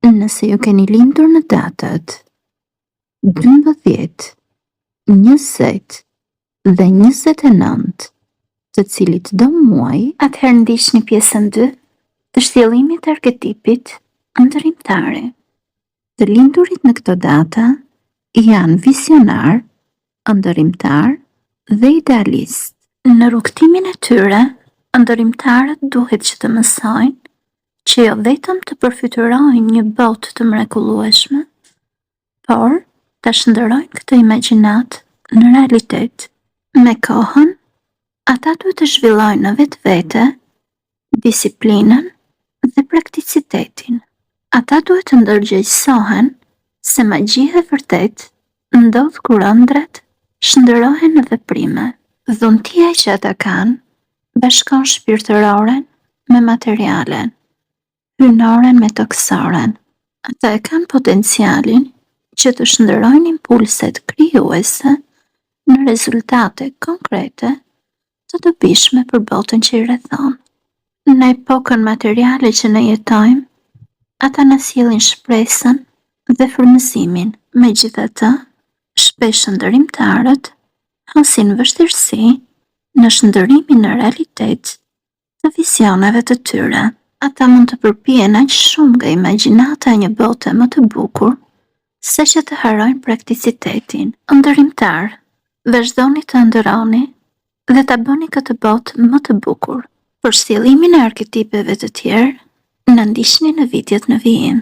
Nëse ju keni lindur në datat 12, 20 dhe 29 të cilit do muaj, atëherë ndiqni pjesën 2 të shtjellimit të arketipit ndërimtare. Të lindurit në këto data janë visionar, ndërimtar dhe idealist. Në rrugtimin e tyre, ndërimtarët duhet që të mësojnë që jo vetëm të përfytyrojnë një botë të mrekullueshme, por ta shndërrojnë këtë imagjinat në realitet. Me kohën, ata duhet të zhvillojnë në vetvete disiplinën dhe prakticitetin. Ata duhet të ndërgjegjësohen se magjia e vërtet ndodh kur ëndrat shndërrohen në veprime. Dhuntia që ata kanë bashkon shpirtëroren me materialen, hynoren me toksoren. Ata e kanë potencialin që të shndërrojnë impulset krijuese në rezultate konkrete të dobishme për botën që i rrethon. Në epokën materiale që ne jetojmë, ata na sjellin shpresën dhe frymëzimin. Megjithatë, shpesh ndërimtarët hasin vështirësi në shndërrimin në realitet të visioneve të tyre. Ata mund të përpihen aq shumë nga imagjinata e një bote më të bukur, sa që të harrojnë prakticitetin. Ndërimtar, vazhdoni të ëndërroni dhe ta bëni këtë botë më të bukur. Për sjellimin e arketipeve të tjerë, na ndiqni në videot në vijim.